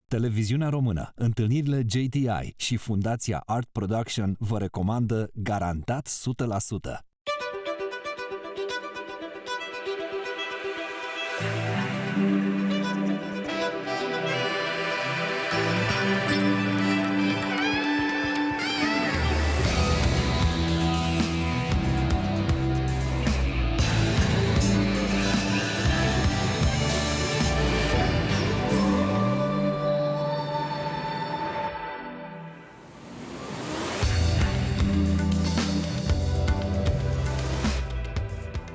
Televiziunea Română, întâlnirile JTI și Fundația Art Production vă recomandă Garantat 100%.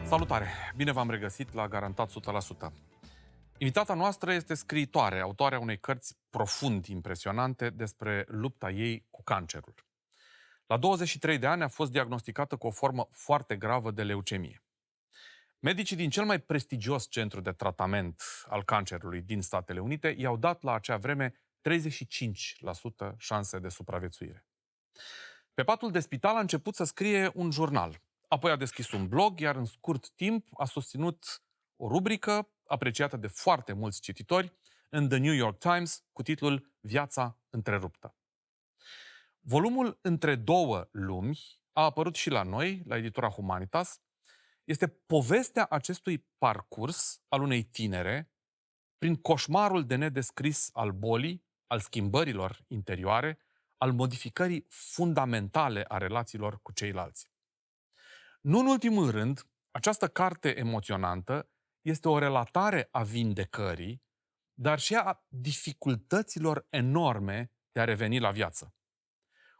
Salutare! Bine v-am regăsit la Garantat 100%. Invitata noastră este scriitoare, autoarea unei cărți profund impresionante despre lupta ei cu cancerul. La 23 de ani a fost diagnosticată cu o formă foarte gravă de leucemie. Medicii din cel mai prestigios centru de tratament al cancerului din Statele Unite i-au dat la acea vreme 35% șanse de supraviețuire. Pe patul de spital a început să scrie un jurnal. Apoi a deschis un blog, iar în scurt timp a susținut o rubrică apreciată de foarte mulți cititori în The New York Times cu titlul Viața întreruptă. Volumul Între două lumi a apărut și la noi, la editura Humanitas. Este povestea acestui parcurs al unei tinere prin coșmarul de nedescris al bolii, al schimbărilor interioare, al modificării fundamentale a relațiilor cu ceilalți. Nu în ultimul rând, această carte emoționantă este o relatare a vindecării, dar și a dificultăților enorme de a reveni la viață.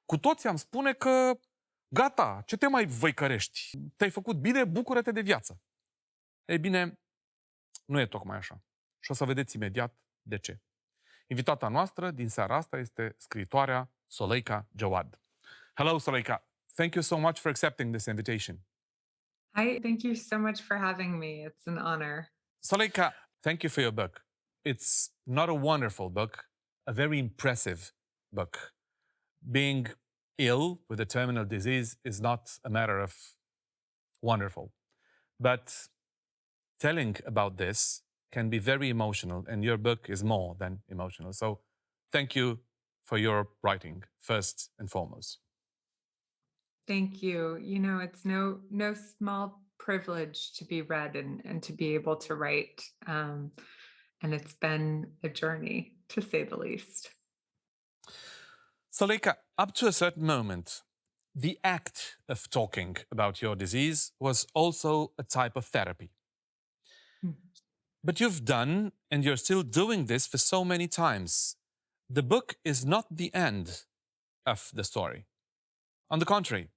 Cu toții am spune că, gata, ce te mai văicărești? Te-ai făcut bine, bucură-te de viață. Ei bine, nu e tocmai așa. Și o să vedeți imediat de ce. Invitata noastră din seara asta este scriitoarea Suleika Jaouad. Hello, Suleika. Thank you so much for accepting this invitation. Hi, thank you so much for having me. It's an honor. Suleika, thank you for your book. It's not a wonderful book, a very impressive book. Being ill with a terminal disease is not a matter of wonderful. But telling about this can be very emotional, and your book is more than emotional. So thank you for your writing, first and foremost. Thank you. You know, it's no small privilege to be read and to be able to write. And it's been a journey, to say the least. Suleika, up to a certain moment, the act of talking about your disease was also a type of therapy. But you've done, and you're still doing this for so many times. The book is not the end of the story. On the contrary,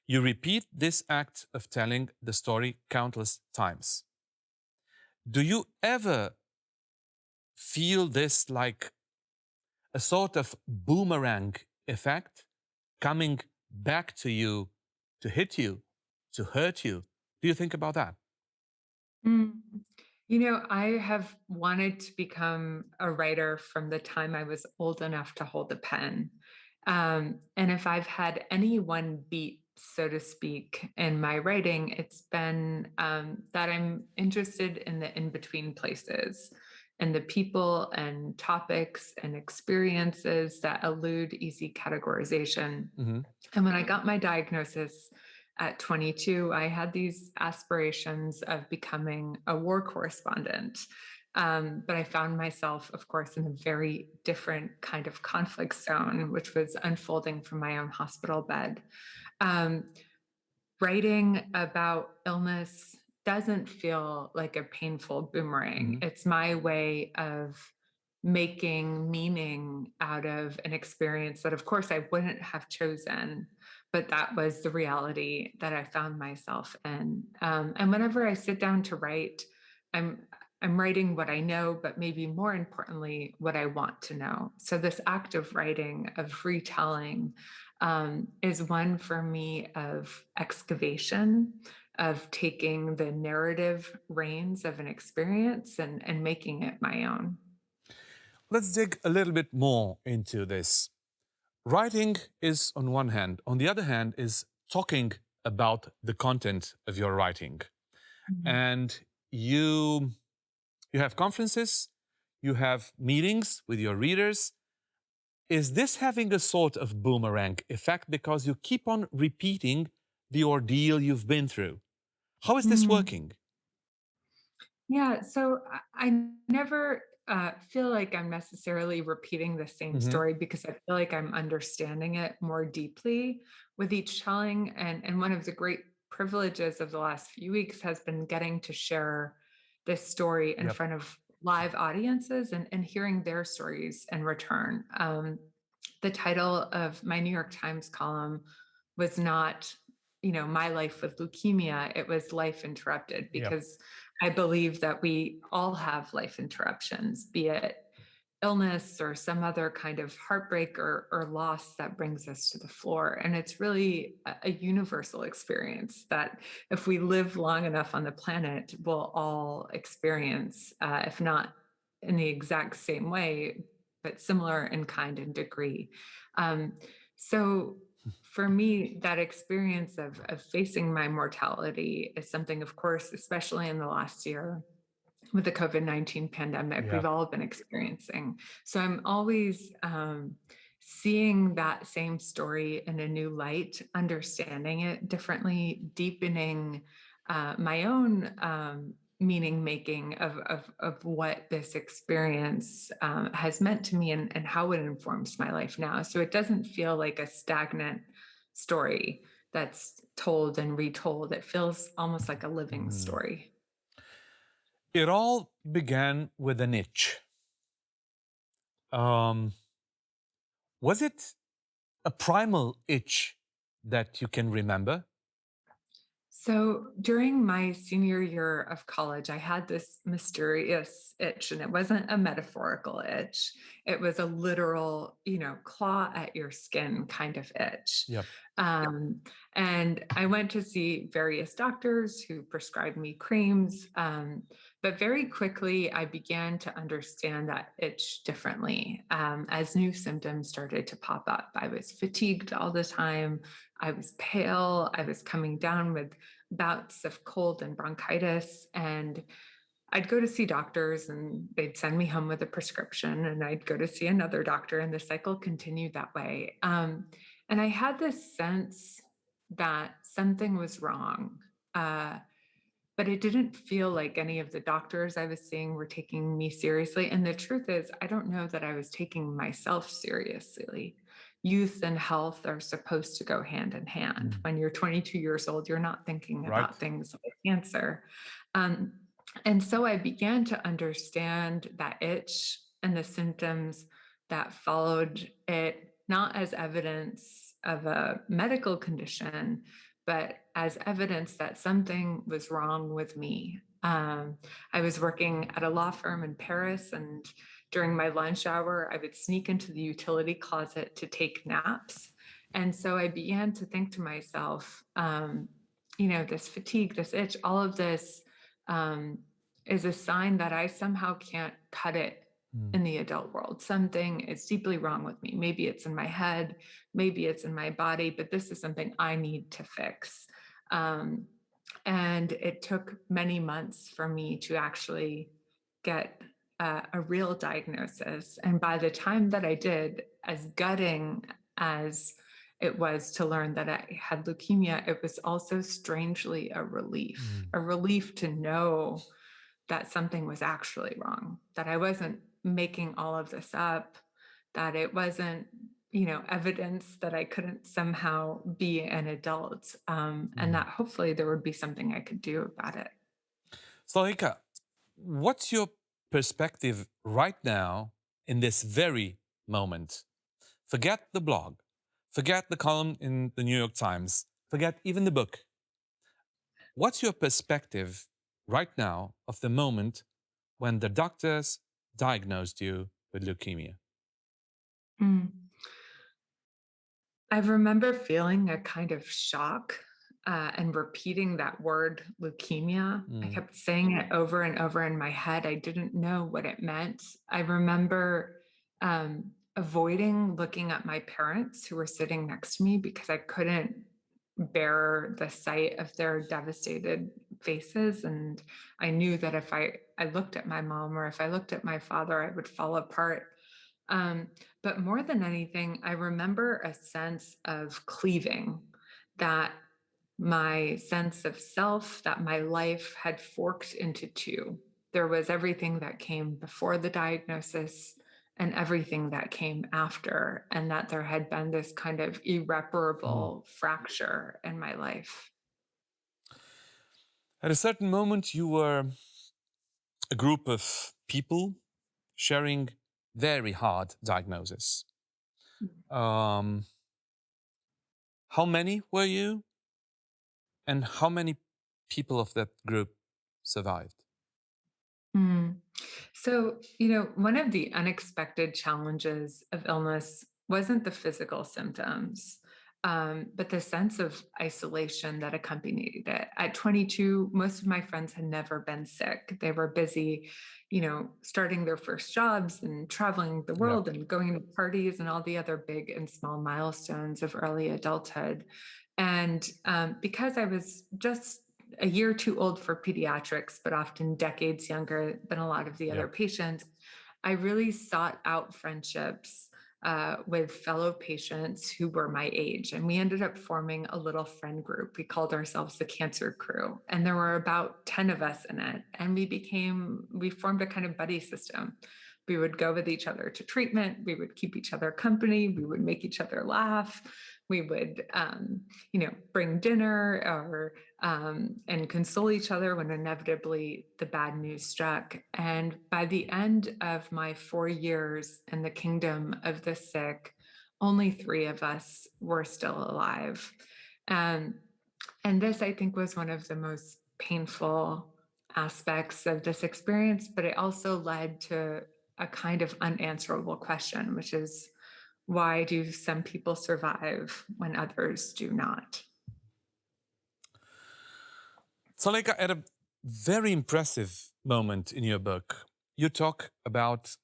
you repeat this act of telling the story countless times. Do you ever feel this like a sort of boomerang effect coming back to you, to hit you, to hurt you? Do you think about that? You know, I have wanted to become a writer from the time I was old enough to hold a pen. And if I've had any one beat, so to speak, in my writing, it's been that I'm interested in the in-between places and the people and topics and experiences that elude easy categorization. Mm-hmm. And when I got my diagnosis at 22, I had these aspirations of becoming a war correspondent. But I found myself, of course, in a very different kind of conflict zone, which was unfolding from my own hospital bed. Writing about illness doesn't feel like a painful boomerang. Mm-hmm. It's my way of making meaning out of an experience that, of course, I wouldn't have chosen, but that was the reality that I found myself in. And whenever I sit down to write, I'm writing what I know, but maybe more importantly, what I want to know. So this act of writing, of retelling, is one for me of excavation, of taking the narrative reins of an experience and making it my own. Let's dig a little bit more into this. Writing is on one hand. On the other hand is talking about the content of your writing. Mm-hmm. And you have conferences, you have meetings with your readers. Is this having a sort of boomerang effect because you keep on repeating the ordeal you've been through? How is this working? Yeah, so I never feel like I'm necessarily repeating the same story because I feel like I'm understanding it more deeply with each telling. And one of the great privileges of the last few weeks has been getting to share this story in front of live audiences and hearing their stories in return. The title of my New York Times column was not, my life with leukemia. It was Life Interrupted, because I believe that we all have life interruptions, be it illness or some other kind of heartbreak or loss that brings us to the floor. And it's really a universal experience that if we live long enough on the planet, we'll all experience, if not in the exact same way, but similar in kind and degree. So for me, that experience of facing my mortality is something, of course, especially in the last year with the COVID-19 pandemic, we've all been experiencing. So I'm always seeing that same story in a new light, understanding it differently, deepening my own meaning making of what this experience has meant to me and how it informs my life now. So it doesn't feel like a stagnant story that's told and retold. It feels almost like a living story. It all began with an itch. Was it a primal itch that you can remember? So during my senior year of college, I had this mysterious itch, and it wasn't a metaphorical itch. It was a literal, claw at your skin kind of itch. And I went to see various doctors who prescribed me creams. But very quickly, I began to understand that itch differently as new symptoms started to pop up. I was fatigued all the time. I was pale. I was coming down with bouts of cold and bronchitis. And I'd go to see doctors and they'd send me home with a prescription, and I'd go to see another doctor, and the cycle continued that way. And I had this sense that something was wrong. But it didn't feel like any of the doctors I was seeing were taking me seriously. And the truth is, I don't know that I was taking myself seriously. Youth and health are supposed to go hand in hand. When you're 22 years old, you're not thinking about things like cancer. And so I began to understand that itch and the symptoms that followed it, not as evidence of a medical condition, but as evidence that something was wrong with me. I was working at a law firm in Paris, and during my lunch hour, I would sneak into the utility closet to take naps. And so I began to think to myself, this fatigue, this itch, all of this is a sign that I somehow can't cut it in the adult world. Something is deeply wrong with me. Maybe it's in my head, maybe it's in my body, but this is something I need to fix. And it took many months for me to actually get a real diagnosis. And by the time that I did, as gutting as it was to learn that I had leukemia, it was also strangely a relief to know that something was actually wrong, that I wasn't making all of this up, that it wasn't, evidence that I couldn't somehow be an adult, and that hopefully there would be something I could do about it. Suleika, what's your perspective right now in this very moment? Forget the blog, forget the column in the New York Times, forget even the book. What's your perspective right now of the moment when the doctors diagnosed you with leukemia? I remember feeling a kind of shock and repeating that word leukemia. I kept saying it over and over in my head. I didn't know what it meant. I remember avoiding looking at my parents who were sitting next to me because I couldn't bear the sight of their devastated faces. And I knew that if I looked at my mom or if I looked at my father, I would fall apart. But more than anything, I remember a sense of cleaving, that my sense of self, that my life had forked into two. There was everything that came before the diagnosis and everything that came after, and that there had been this kind of irreparable fracture in my life. At a certain moment, you were a group of people sharing very hard diagnosis. How many were you? And how many people of that group survived? So, one of the unexpected challenges of illness wasn't the physical symptoms, but the sense of isolation that accompanied it. At 22, most of my friends had never been sick. They were busy, starting their first jobs and traveling the world and going to parties and all the other big and small milestones of early adulthood. And because I was just a year too old for pediatrics, but often decades younger than a lot of the other patients, I really sought out friendships with fellow patients who were my age. And we ended up forming a little friend group. We called ourselves the Cancer Crew. And there were about 10 of us in it. And we formed a kind of buddy system. We would go with each other to treatment. We would keep each other company. We would make each other laugh. We would, bring dinner or and console each other when inevitably the bad news struck. And by the end of my 4 years in the kingdom of the sick, only 3 of us were still alive. And this, I think, was one of the most painful aspects of this experience, but it also led to a kind of unanswerable question, which is, why do some people survive when others do not? Suleika, at a very impressive moment in your book, you talk about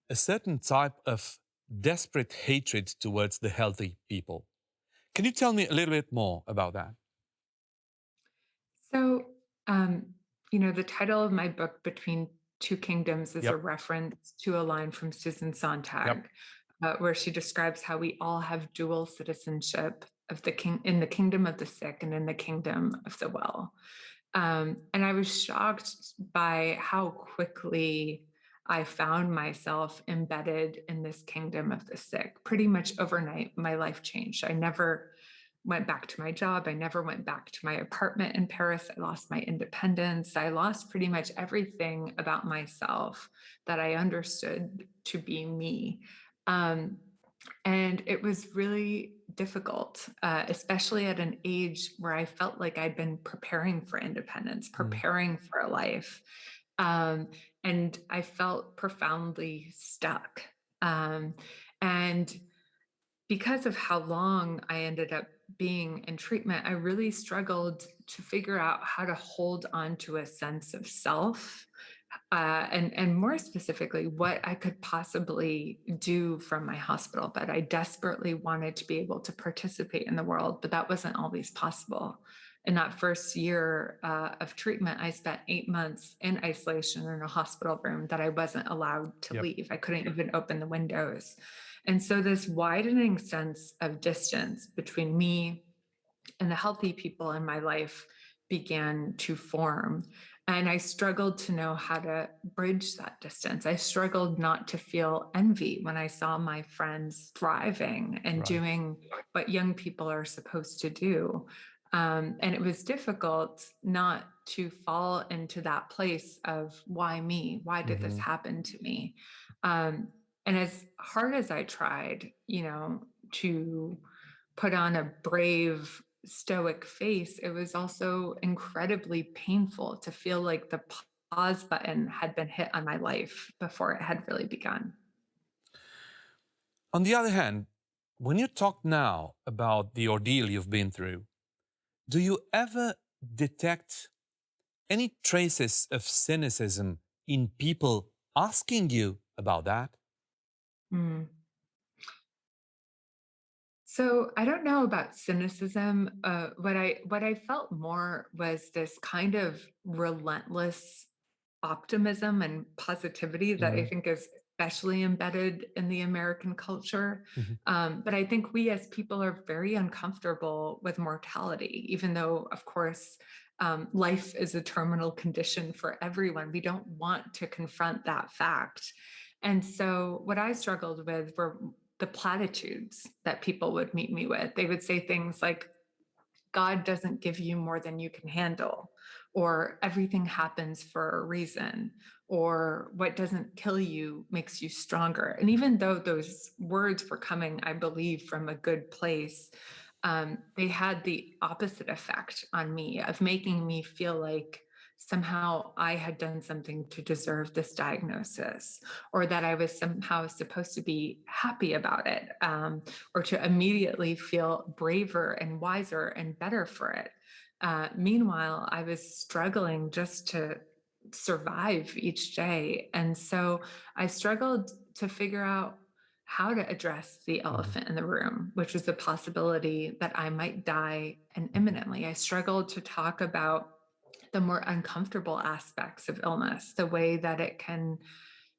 a certain type of desperate hatred towards the healthy people. Can you tell me a little bit more about that? So, the title of my book, Between Two Kingdoms, is a reference to a line from Susan Sontag, where she describes how we all have dual citizenship in the kingdom of the sick and in the kingdom of the well. And I was shocked by how quickly I found myself embedded in this kingdom of the sick. Pretty much overnight, my life changed. I never went back to my job. I never went back to my apartment in Paris. I lost my independence. I lost pretty much everything about myself that I understood to be me. And it was really difficult, especially at an age where I felt like I'd been preparing for independence, preparing for a life. And I felt profoundly stuck. And because of how long I ended up being in treatment, I really struggled to figure out how to hold on to a sense of self, and more specifically, what I could possibly do from my hospital bed. I desperately wanted to be able to participate in the world, but that wasn't always possible. In that first year of treatment, I spent 8 months in isolation in a hospital room that I wasn't allowed to leave. I couldn't even open the windows. And so this widening sense of distance between me and the healthy people in my life began to form. And I struggled to know how to bridge that distance. I struggled not to feel envy when I saw my friends thriving and doing what young people are supposed to do. And it was difficult not to fall into that place of, why me? Why did this happen to me? And as hard as I tried, to put on a brave, stoic face, it was also incredibly painful to feel like the pause button had been hit on my life before it had really begun. On the other hand, when you talk now about the ordeal you've been through, do you ever detect any traces of cynicism in people asking you about that? So I don't know about cynicism. What I felt more was this kind of relentless optimism and positivity that I Mhm, think is especially embedded in the American culture. mhm. But I think we as people are very uncomfortable with mortality, even though, of course, life is a terminal condition for everyone. We don't want to confront that fact. And so, what I struggled with were the platitudes that people would meet me with. They would say things like, God doesn't give you more than you can handle, or everything happens for a reason, or what doesn't kill you makes you stronger. And even though those words were coming, I believe, from a good place, they had the opposite effect on me of making me feel like somehow I had done something to deserve this diagnosis, or that I was somehow supposed to be happy about it, or to immediately feel braver and wiser and better for it. Meanwhile, I was struggling just to survive each day. And so I struggled to figure out how to address the Mhm. elephant in the room, which was the possibility that I might die and imminently. I struggled to talk about the more uncomfortable aspects of illness, the way that it can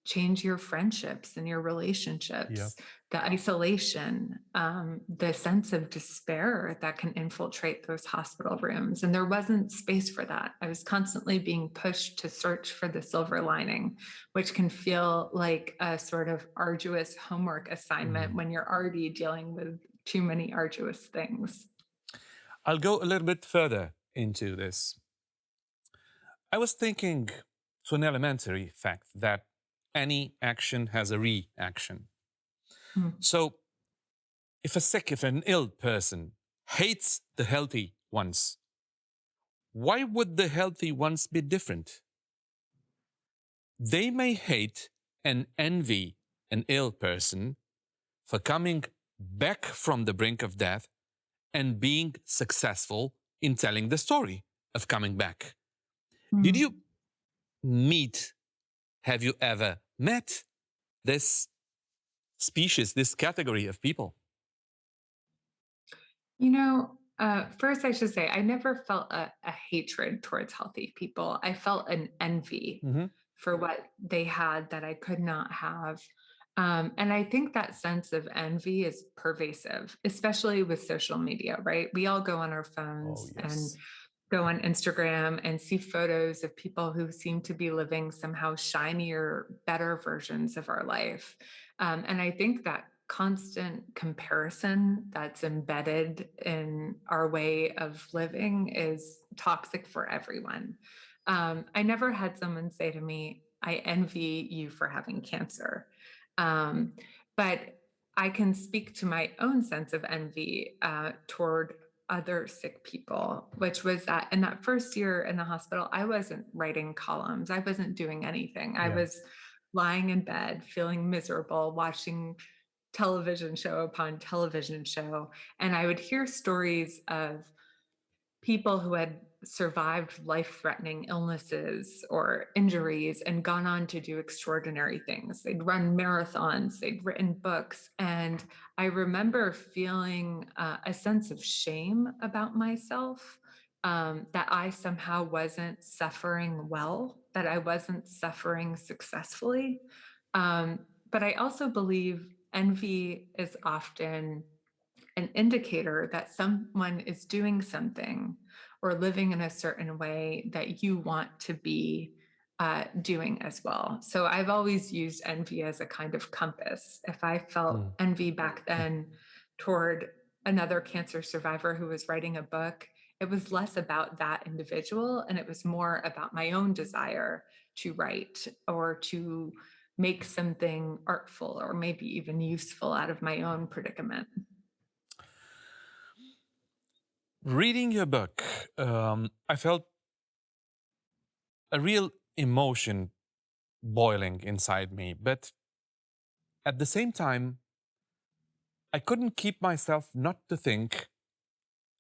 change your friendships and your Yeah. relationships, the isolation, the sense of despair that can infiltrate those hospital rooms. And there wasn't space for that. I was constantly being pushed to search for the silver lining, which can feel like a sort of arduous homework assignment Mhm. when you're already dealing with too many arduous things. I'll go a little bit further into this. I was thinking to an elementary fact that any action has a reaction. Mm. So if an ill person hates the healthy ones, why would the healthy ones be different? They may hate and envy an ill person for coming back from the brink of death and being successful in telling the story of coming back. Did Mm. you meet, have you ever met this species, this category of people? First, I should say, I never felt a hatred towards healthy people. I felt an envy Mhm. for what they had that I could not have. And I think that sense of envy is pervasive, especially with social media, right? We all go on our Oh, phones and yes. go on Instagram and see photos of people who seem to be living somehow shinier, better versions of our life. And I think that constant comparison that's embedded in our way of living is toxic for everyone. I never had someone say to me, I envy you for having cancer. Um, but I can speak to my own sense of envy toward other sick people, which was that in that first year in the hospital, I wasn't writing columns. I wasn't doing anything. I Yeah. was lying in bed, feeling miserable, watching television show upon television show. And I would hear stories of people who had survived life-threatening illnesses or injuries and gone on to do extraordinary things. They'd run marathons, they'd written books, and I remember feeling a sense of shame about myself, that I somehow wasn't suffering well, that I wasn't suffering successfully. But I also believe envy is often an indicator that someone is doing something or living in a certain way that you want to be doing as well. So I've always used envy as a kind of compass. If I felt Mm. envy back then toward another cancer survivor who was writing a book, it was less about that individual and it was more about my own desire to write or to make something artful or maybe even useful out of my own predicament. Reading your book, I felt a real emotion boiling inside me, but at the same time, I couldn't keep myself not to think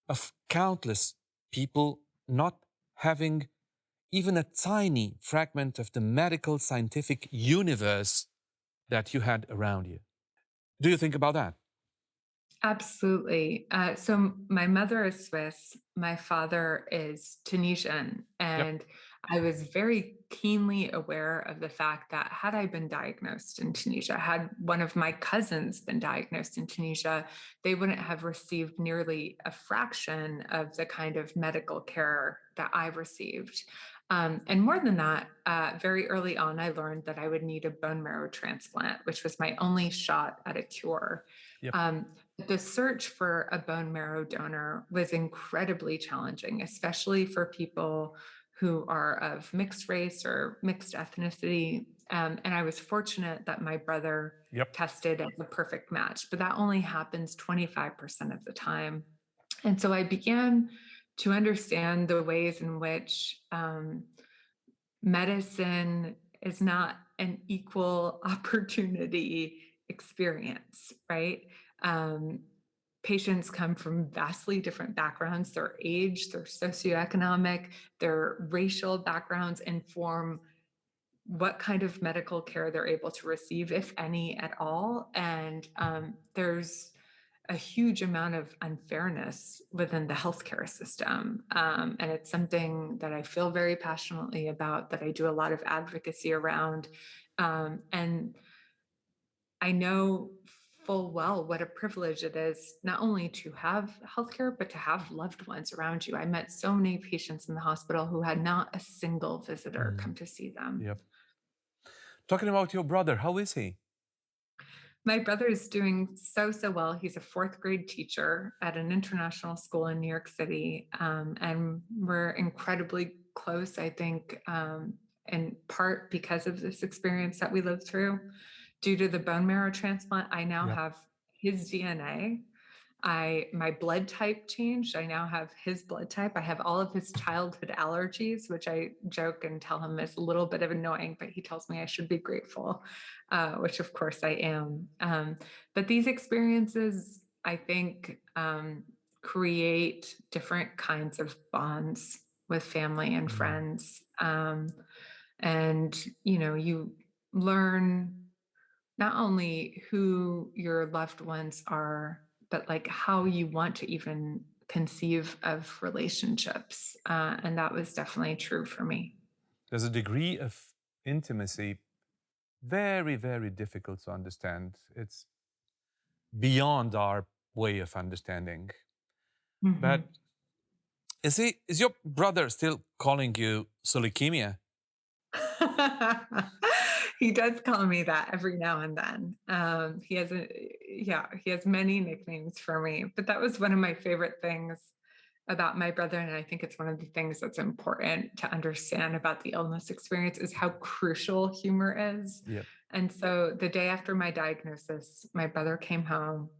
of countless people not having even a tiny fragment of the medical scientific universe that you had around you. Do you think about that? Absolutely. So my mother is Swiss, my father is Tunisian, Yep. and I was very keenly aware of the fact that had I been diagnosed in Tunisia, had one of my cousins been diagnosed in Tunisia, they wouldn't have received nearly a fraction of the kind of medical care that I received. And more than that, very early on, I learned that I would need a bone marrow transplant, which was my only shot at a cure. Yep. The search for a bone marrow donor was incredibly challenging, especially for people who are of mixed race or mixed ethnicity. And I was fortunate that my brother Yep. tested as a perfect match, but that only happens 25% of the time. And so I began to understand the ways in which medicine is not an equal opportunity experience, right? Um, Patients come from vastly different backgrounds. Their age, their socioeconomic, their racial backgrounds inform what kind of medical care they're able to receive, if any at all. And there's a huge amount of unfairness within the healthcare system. And it's something that I feel very passionately about, that I do a lot of advocacy around. And I know full well what a privilege it is not only to have healthcare, but to have loved ones around you. I met so many patients in the hospital who had not a single visitor come to see them. Yep. Talking about your brother, how is he? My brother is doing so well. He's a fourth grade teacher at an international school in New York City. And we're incredibly close, I think, in part because of this experience that we lived through. Due to the bone marrow transplant, I now Yep. have his DNA. My blood type changed. I now have his blood type. I have all of his childhood allergies, which I joke and tell him is a little bit of annoying, but he tells me I should be grateful, which of course I am. But these experiences, I think, create different kinds of bonds with family and friends. And, you learn not only who your loved ones are, but like how you want to even conceive of relationships. And that was definitely true for me. There's a degree of intimacy very, very difficult to understand. It's beyond our way of understanding. But is your brother still calling you Suleikimia? He does call me that every now and then. He has many nicknames for me, but that was one of my favorite things about my brother. And I think it's one of the things that's important to understand about the illness experience is how crucial humor is. Yep. And so the day after my diagnosis, my brother came home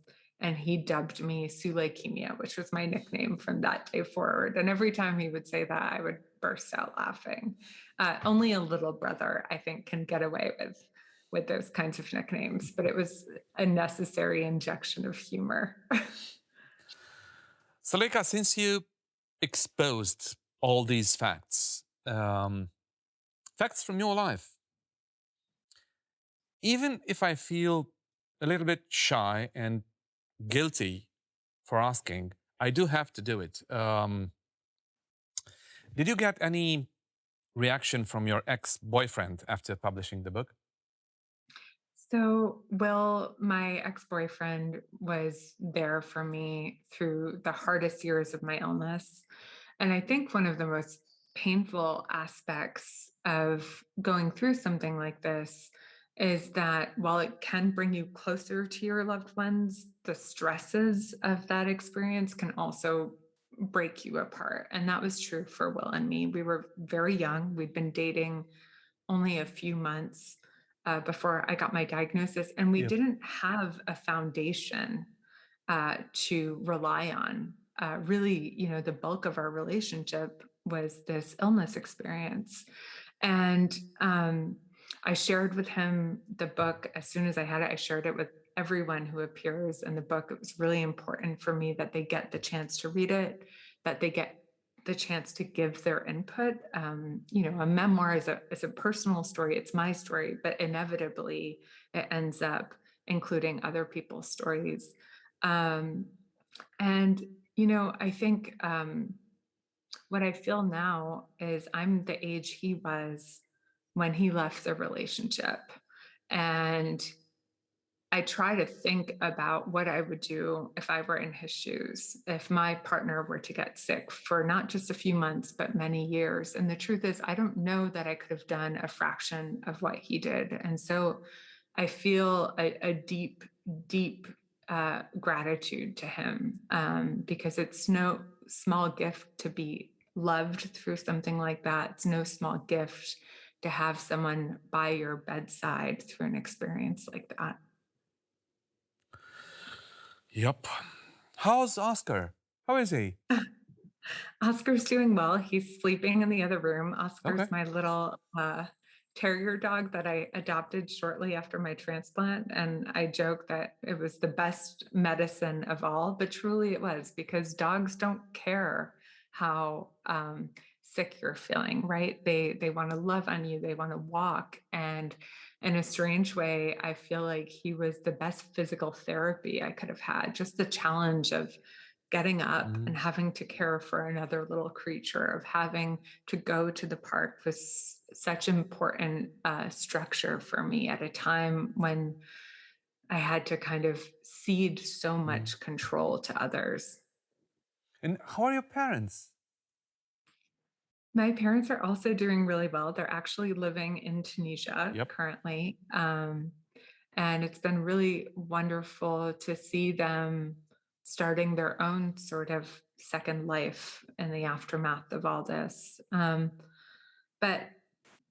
and he dubbed me Suleikimia, which was my nickname from that day forward. And every time he would say that, I would burst out laughing. Only a little brother, I think, can get away with those kinds of nicknames, but it was a necessary injection of humor. Suleika, since you exposed all these facts, facts from your life, even if I feel a little bit shy and guilty for asking, I do have to do it. Did you get any reaction from your ex-boyfriend after publishing the book? So, Will, my ex-boyfriend, was there for me through the hardest years of my illness. And I think one of the most painful aspects of going through something like this is that while it can bring you closer to your loved ones, the stresses of that experience can also break you apart. And that was true for Will and me. We were very young. We'd been dating only a few months before I got my diagnosis, and we Yep. didn't have a foundation to rely on. Really, the bulk of our relationship was this illness experience. And I shared with him the book as soon as I had it. I shared it with everyone who appears in the book. It was really important for me that they get the chance to read it, that they get the chance to give their input. A memoir is a personal story. It's my story, but inevitably it ends up including other people's stories. And, I think what I feel now is I'm the age he was when he left the relationship. And I try to think about what I would do if I were in his shoes, if my partner were to get sick for not just a few months, but many years. And the truth is, I don't know that I could have done a fraction of what he did. And so I feel a deep, deep gratitude to him, because it's no small gift to be loved through something like that. It's no small gift to have someone by your bedside through an experience like that. Yep. How's Oscar? How is he? Oscar's doing well. He's sleeping in the other room. Oscar's Okay. my little terrier dog that I adopted shortly after my transplant. And I joke that it was the best medicine of all, but truly it was, because dogs don't care how sick you're feeling, right? They want to love on you. They want to walk. And in a strange way, I feel like he was the best physical therapy I could have had. Just the challenge of getting up and having to care for another little creature, of having to go to the park was such important structure for me at a time when I had to kind of cede so much control to others. And how are your parents? My parents are also doing really well. They're actually living in Tunisia Yep. currently. And it's been really wonderful to see them starting their own sort of second life in the aftermath of all this. But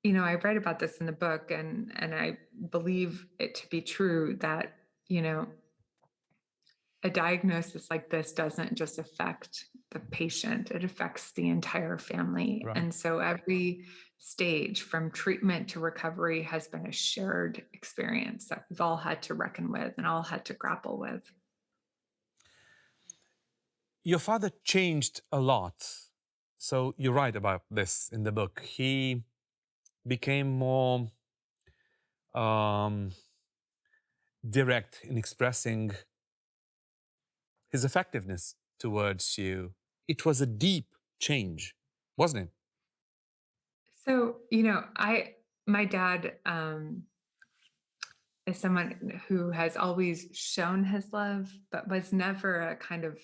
I write about this in the book, and I believe it to be true that you know a diagnosis like this doesn't just affect the patient, it affects the entire family. Right. And so every stage from treatment to recovery has been a shared experience that we've all had to reckon with and all had to grapple with. Your father changed a lot. So you write about this in the book. He became more direct in expressing his effectiveness towards you. It was a deep change, wasn't it? So, my dad is someone who has always shown his love, but was never a kind of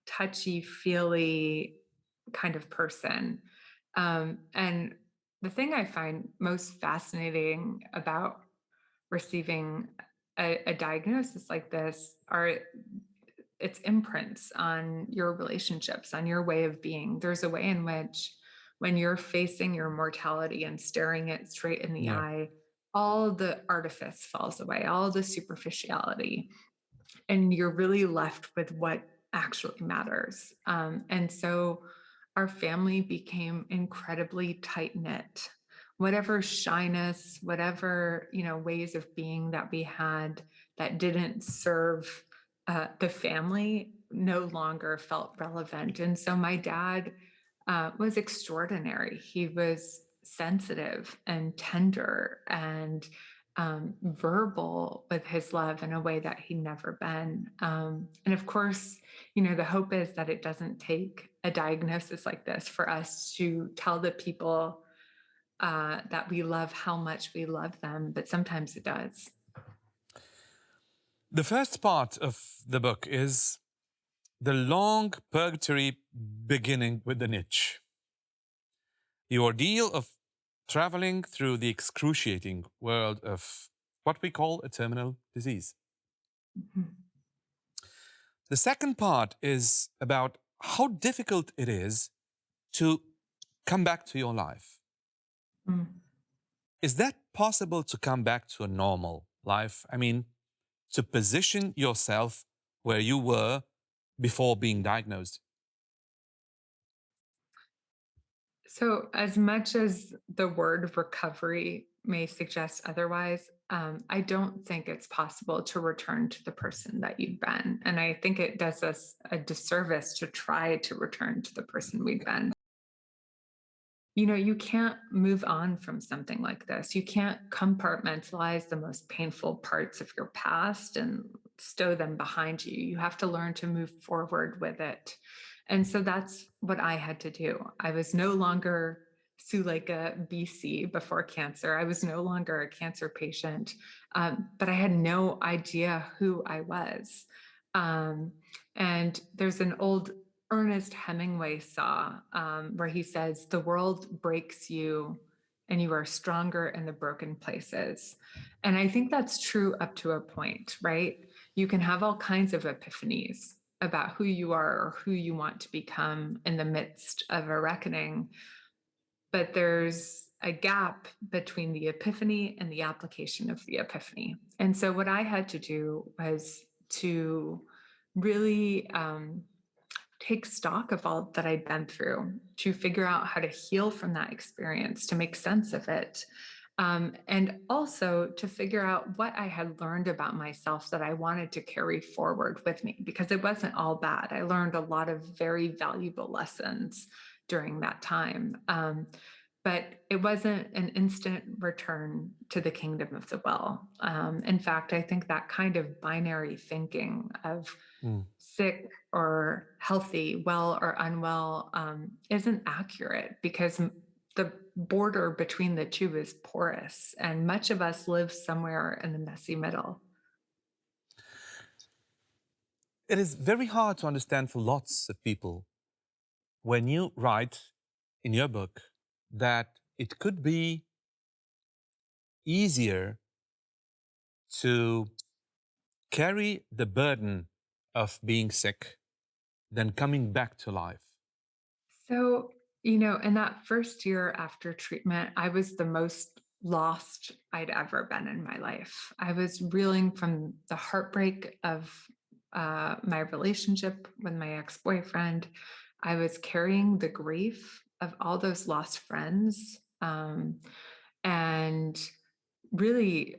touchy-feely kind of person. And the thing I find most fascinating about receiving a diagnosis like this are its imprints on your relationships, on your way of being. There's a way in which, when you're facing your mortality and staring it straight in the Yeah. eye, all the artifice falls away, all the superficiality, and you're really left with what actually matters. And so our family became incredibly tight knit. Whatever shyness, whatever ways of being that we had that didn't serve the family no longer felt relevant. And so my dad was extraordinary. He was sensitive and tender and verbal with his love in a way that he'd never been. And of course, the hope is that it doesn't take a diagnosis like this for us to tell the people that we love how much we love them, but sometimes it does. The first part of the book is the long purgatory beginning with the niche. The ordeal of traveling through the excruciating world of what we call a terminal disease. Mhm. The second part is about how difficult it is to come back to your life. Mm. Is that possible to come back to a normal life? I mean, to position yourself where you were before being diagnosed? So, as much as the word recovery may suggest otherwise, I don't think it's possible to return to the person that you've been. And I think it does us a disservice to try to return to the person we've been. You can't move on from something like this. You can't compartmentalize the most painful parts of your past and stow them behind you. You have to learn to move forward with it. And so that's what I had to do. I was no longer Suleika BC before cancer. I was no longer a cancer patient, but I had no idea who I was. And there's an old Ernest Hemingway saw where he says, "The world breaks you and you are stronger in the broken places." And I think that's true up to a point, right? You can have all kinds of epiphanies about who you are or who you want to become in the midst of a reckoning. But there's a gap between the epiphany and the application of the epiphany. And so what I had to do was to really take stock of all that I'd been through, to figure out how to heal from that experience, to make sense of it. And also to figure out what I had learned about myself that I wanted to carry forward with me, because it wasn't all bad. I learned a lot of very valuable lessons during that time. But it wasn't an instant return to the kingdom of the well. In fact, I think that kind of binary thinking of sick or healthy, well or unwell, isn't accurate, because the border between the two is porous, and much of us live somewhere in the messy middle. It is very hard to understand for lots of people when you write in your book that it could be easier to carry the burden of being sick than coming back to life. So, in that first year after treatment, I was the most lost I'd ever been in my life. I was reeling from the heartbreak of my relationship with my ex-boyfriend. I was carrying the grief of all those lost friends, and really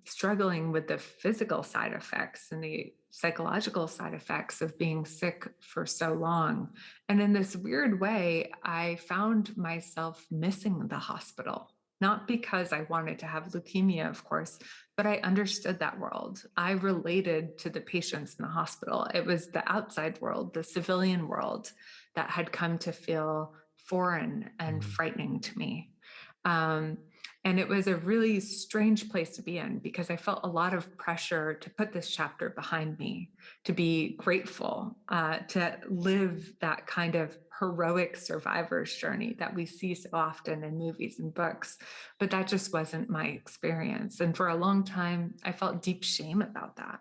struggling with the physical side effects and the psychological side effects of being sick for so long. And in this weird way, I found myself missing the hospital, not because I wanted to have leukemia, of course, but I understood that world. I related to the patients in the hospital. It was the outside world, the civilian world, that had come to feel foreign and frightening to me. And it was a really strange place to be in, because I felt a lot of pressure to put this chapter behind me, to be grateful, to live that kind of heroic survivor's journey that we see so often in movies and books. But that just wasn't my experience. And for a long time, I felt deep shame about that.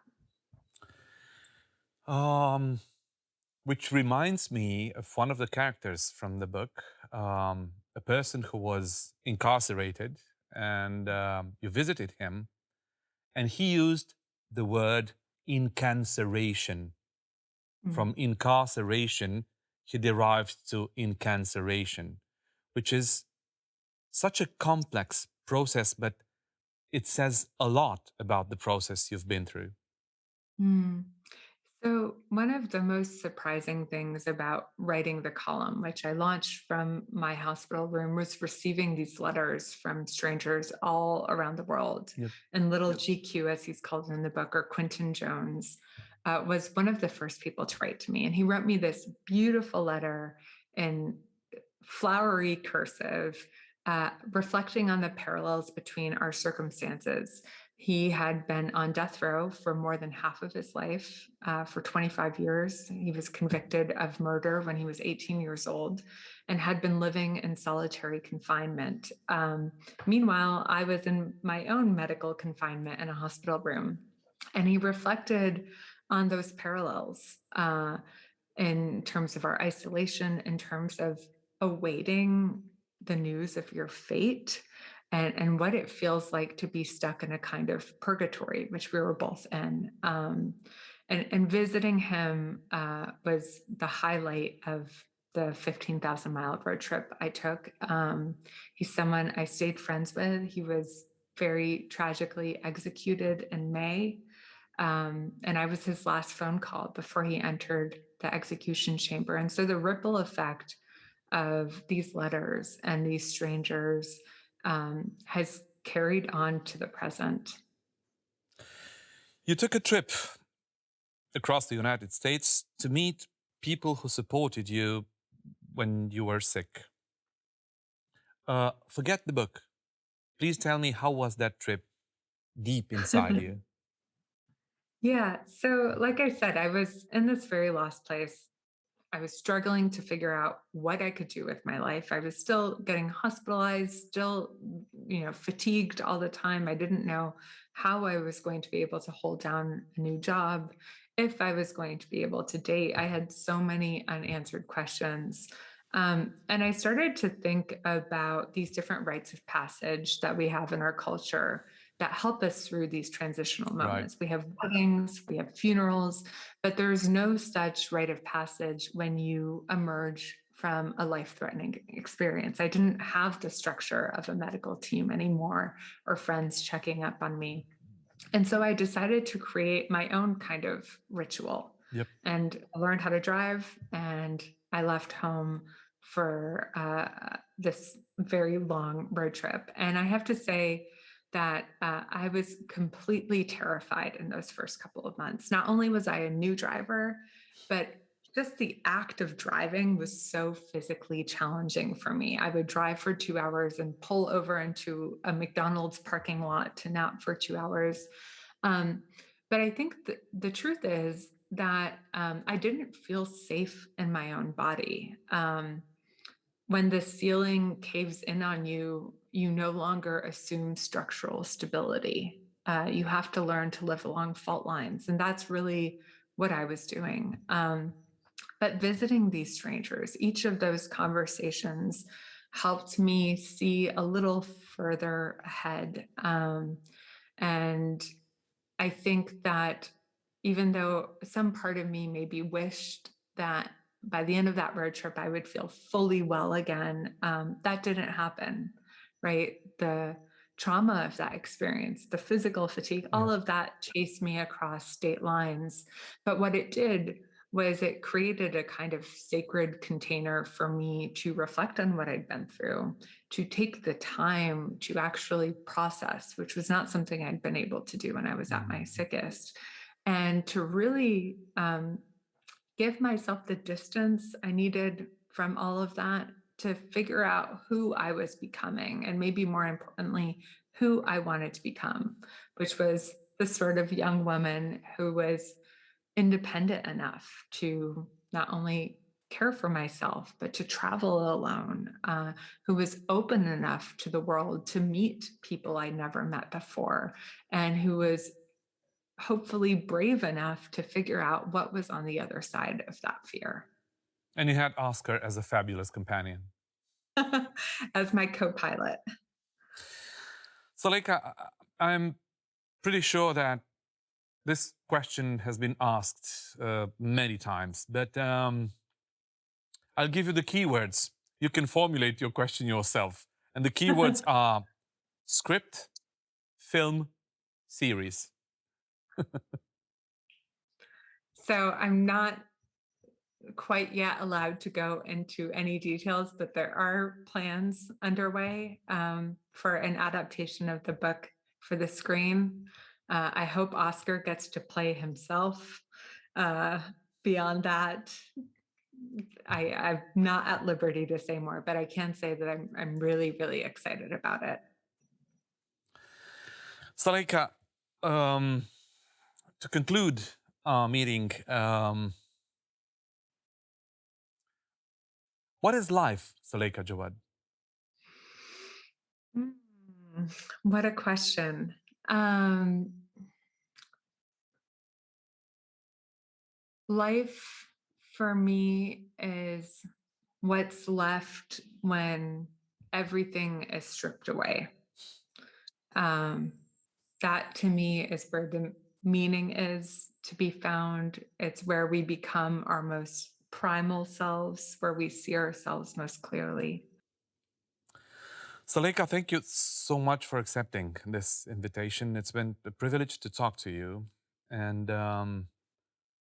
Which reminds me of one of the characters from the book, a person who was incarcerated, and you visited him, and he used the word incanceration. From incarceration, he derived to incanceration, which is such a complex process, but it says a lot about the process you've been through. So, one of the most surprising things about writing the column, which I launched from my hospital room, was receiving these letters from strangers all around the world. Yep. And little GQ, as he's called in the book, or Quentin Jones, was one of the first people to write to me. And he wrote me this beautiful letter in flowery cursive, reflecting on the parallels between our circumstances. He had been on death row for more than half of his life, for 25 years. He was convicted of murder when he was 18 years old and had been living in solitary confinement. Meanwhile, I was in my own medical confinement in a hospital room. And he reflected on those parallels in terms of our isolation, in terms of awaiting the news of your fate, and what it feels like to be stuck in a kind of purgatory, which we were both in. And visiting him was the highlight of the 15,000-mile road trip I took. He's someone I stayed friends with. He was very tragically executed in May. And I was his last phone call before he entered the execution chamber. And so the ripple effect of these letters and these strangers has carried on to the present. You took a trip across the United States to meet people who supported you when you were sick. Forget the book. Please tell me, how was that trip deep inside you? Yeah. So, like I said, I was in this very lost place. I was struggling to figure out what I could do with my life. I was still getting hospitalized, still, fatigued all the time. I didn't know how I was going to be able to hold down a new job, if I was going to be able to date. I had so many unanswered questions. And I started to think about these different rites of passage that we have in our culture that help us through these transitional moments. We have weddings, we have funerals, but there's no such rite of passage when you emerge from a life-threatening experience. I didn't have the structure of a medical team anymore or friends checking up on me. And so I decided to create my own kind of ritual. Yep. And I learned how to drive, and I left home for this very long road trip. And I have to say that I was completely terrified in those first couple of months. Not only was I a new driver, but just the act of driving was so physically challenging for me. I would drive for 2 hours and pull over into a McDonald's parking lot to nap for 2 hours. But I think the truth is that I didn't feel safe in my own body. When the ceiling caves in on you, you no longer assume structural stability. You have to learn to live along fault lines. And that's really what I was doing. But visiting these strangers, each of those conversations helped me see a little further ahead. And I think that even though some part of me maybe wished that by the end of that road trip, I would feel fully well again, that didn't happen, right? The trauma of that experience, the physical fatigue, all of that chased me across state lines. But what it did was it created a kind of sacred container for me to reflect on what I'd been through, to take the time to actually process, which was not something I'd been able to do when I was at my sickest, and to really give myself the distance I needed from all of that to figure out who I was becoming, and maybe more importantly, who I wanted to become, which was the sort of young woman who was independent enough to not only care for myself, but to travel alone, who was open enough to the world to meet people I never met before, and who was hopefully brave enough to figure out what was on the other side of that fear. And you had Oscar as a fabulous companion. As my co-pilot. Suleika, I'm pretty sure that this question has been asked many times, but I'll give you the keywords. You can formulate your question yourself. And the keywords are script, film, series. So I'm not quite yet allowed to go into any details, but there are plans underway for an adaptation of the book for the screen. I hope Oscar gets to play himself. Beyond that, I'm not at liberty to say more, but I can say that I'm really, really excited about it. Suleika, to conclude our meeting, what is life, Suleika Jaouad? What a question. Life for me is what's left when everything is stripped away. That to me is where the meaning is to be found. It's where we become our most primal selves, where we see ourselves most clearly. Suleika, thank you so much for accepting this invitation. It's been a privilege to talk to you. And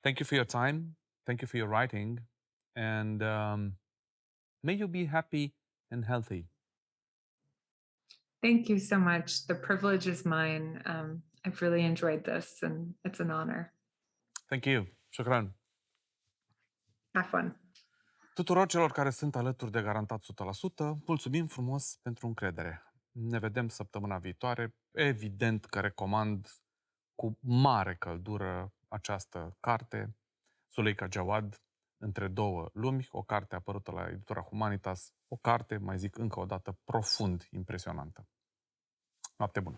thank you for your time. Thank you for your writing. And may you be happy and healthy. Thank you so much. The privilege is mine. I've really enjoyed this and it's an honor. Thank you. Shukran. Have fun. Tuturor celor care sunt alături de Garantat 100%, mulțumim frumos pentru încredere. Ne vedem săptămâna viitoare. Evident că recomand cu mare căldură această carte, Suleika Jaouad, Între două lumi, o carte apărută la editura Humanitas, o carte, mai zic încă o dată, profund impresionantă. Noapte bună!